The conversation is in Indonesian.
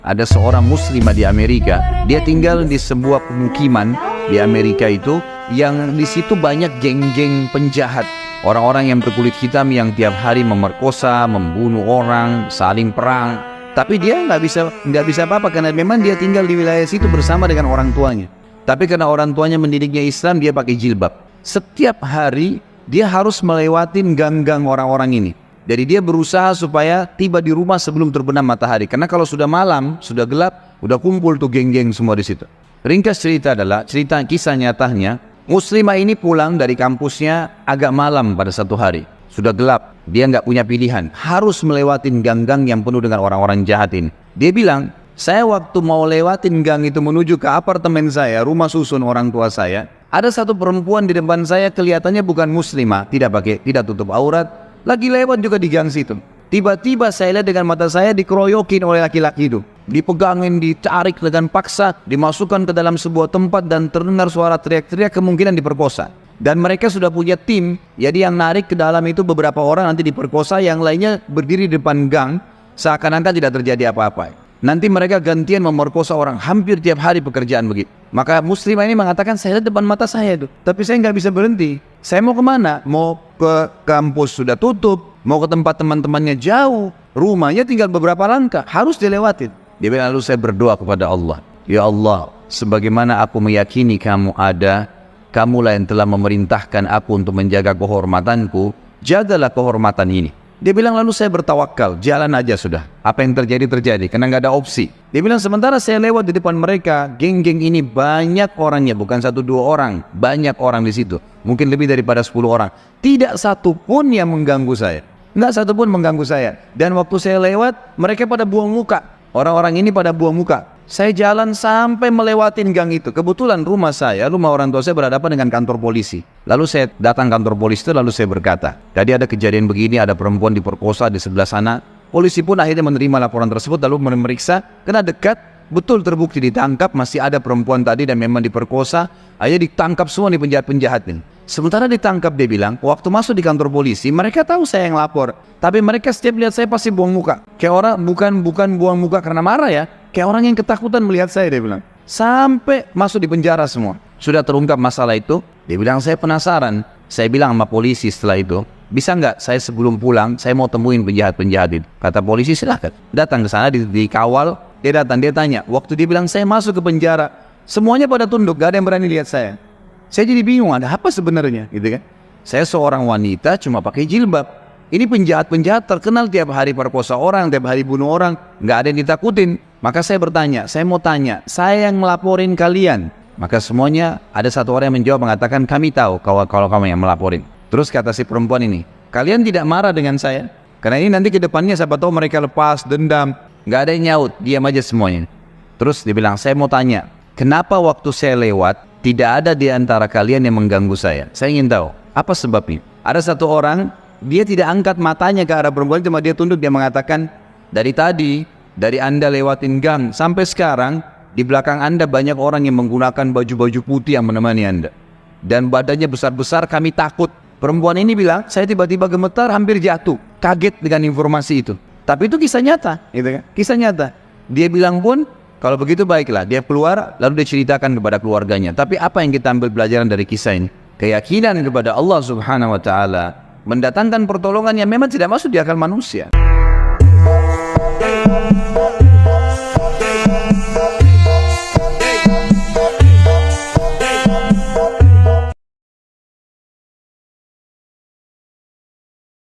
Ada seorang muslimah di Amerika, dia tinggal di sebuah pemukiman di Amerika itu, yang di situ banyak geng-geng penjahat, orang-orang yang berkulit hitam yang tiap hari memerkosa, membunuh orang, saling perang. Tapi dia nggak bisa apa-apa karena memang dia tinggal di wilayah situ bersama dengan orang tuanya. Tapi karena orang tuanya mendidiknya Islam, dia pakai jilbab. Setiap hari dia harus melewatin gang-gang orang-orang ini. Jadi dia berusaha supaya tiba di rumah sebelum terbenam matahari. Karena kalau sudah malam, sudah gelap, udah kumpul tuh geng-geng semua di situ. Ringkas cerita adalah, cerita kisah nyatanya, muslimah ini pulang dari kampusnya agak malam pada satu hari. Sudah gelap, dia nggak punya pilihan, harus melewatin gang-gang yang penuh dengan orang-orang jahat ini. Dia bilang, saya waktu mau lewatin gang itu menuju ke apartemen saya, rumah susun orang tua saya, ada satu perempuan di depan saya, kelihatannya bukan muslimah, tidak tutup aurat, lagi lewat juga di gang situ. Tiba-tiba saya lihat dengan mata saya dikeroyokin oleh laki-laki itu. Dipegangin, ditarik dengan paksa, dimasukkan ke dalam sebuah tempat dan terdengar suara teriak-teriak, kemungkinan diperkosa. Dan mereka sudah punya tim, jadi yang narik ke dalam itu beberapa orang nanti diperkosa, yang lainnya berdiri di depan gang, seakan-akan tidak terjadi apa-apa. Nanti mereka gantian memerkosa orang, hampir tiap hari pekerjaan begitu. Maka muslimah ini mengatakan, saya lihat depan mata saya itu, tapi saya nggak bisa berhenti. Saya mau kemana? Mau ke kampus sudah tutup, mau ke tempat teman-temannya jauh, rumahnya tinggal beberapa langkah, harus dilewatin. Dia bilang, lalu saya berdoa kepada Allah, ya Allah, sebagaimana aku meyakini kamu ada, kamulah yang telah memerintahkan aku untuk menjaga kehormatanku, jagalah kehormatan ini. Dia bilang, lalu saya bertawakal, jalan aja sudah. Apa yang terjadi, terjadi, karena nggak ada opsi. Dia bilang, sementara saya lewat di depan mereka, geng-geng ini banyak orangnya, bukan 1-2 orang, banyak orang di situ. Mungkin lebih daripada 10 orang. Tidak satu pun yang mengganggu saya. Nggak satu pun mengganggu saya. Dan waktu saya lewat, mereka pada buang muka. Orang-orang ini pada buang muka. Saya jalan sampai melewatin gang itu. Kebetulan rumah orang tua saya berhadapan dengan kantor polisi. Lalu saya datang kantor polisi itu, lalu saya berkata, tadi ada kejadian begini, ada perempuan diperkosa di sebelah sana. Polisi pun akhirnya menerima laporan tersebut, lalu memeriksa, kena dekat, betul terbukti ditangkap, masih ada perempuan tadi dan memang diperkosa. Akhirnya ditangkap semua nih penjahat-penjahat ini. Sementara ditangkap, dia bilang, waktu masuk di kantor polisi, mereka tahu saya yang lapor. Tapi mereka setiap lihat saya pasti buang muka. Kayak orang, bukan buang muka karena marah ya. Kayak orang yang ketakutan melihat saya, dia bilang. Sampai masuk di penjara semua. Sudah terungkap masalah itu, dia bilang, saya penasaran. Saya bilang sama polisi setelah itu, bisa nggak saya sebelum pulang, saya mau temuin penjahat-penjahat itu. Kata polisi, silahkan. Datang ke sana, dikawal, dia datang, dia tanya. Waktu dia bilang, saya masuk ke penjara, semuanya pada tunduk, gak ada yang berani lihat saya. Saya jadi bingung, ada apa sebenarnya, gitu kan? Saya seorang wanita cuma pakai jilbab. Ini penjahat-penjahat terkenal tiap hari perkosa orang, tiap hari bunuh orang, nggak ada yang ditakutin. Maka saya bertanya, saya mau tanya, saya yang melaporin kalian. Maka semuanya ada satu orang yang menjawab, mengatakan, kami tahu kalau kamu yang melaporin. Terus kata si perempuan ini, kalian tidak marah dengan saya? Karena ini nanti ke depannya siapa tahu mereka lepas dendam. Nggak ada yang nyaut, diam aja semuanya. Terus dia bilang, saya mau tanya, kenapa waktu saya lewat tidak ada di antara kalian yang mengganggu saya? Saya ingin tahu, apa sebabnya? Ada satu orang, dia tidak angkat matanya ke arah perempuan, cuma dia tunduk, dia mengatakan, dari tadi, dari Anda lewatin gang, sampai sekarang, di belakang Anda banyak orang yang menggunakan baju-baju putih yang menemani Anda. Dan badannya besar-besar, kami takut. Perempuan ini bilang, saya tiba-tiba gemetar, hampir jatuh. Kaget dengan informasi itu. Tapi itu kisah nyata, gitu kan? Kisah nyata. Dia bilang pun, kalau begitu baiklah, dia keluar, lalu dia ceritakan kepada keluarganya. Tapi apa yang kita ambil pelajaran dari kisah ini? Keyakinan kepada Allah Subhanahu wa Ta'ala mendatangkan pertolongan yang memang tidak masuk di akal manusia.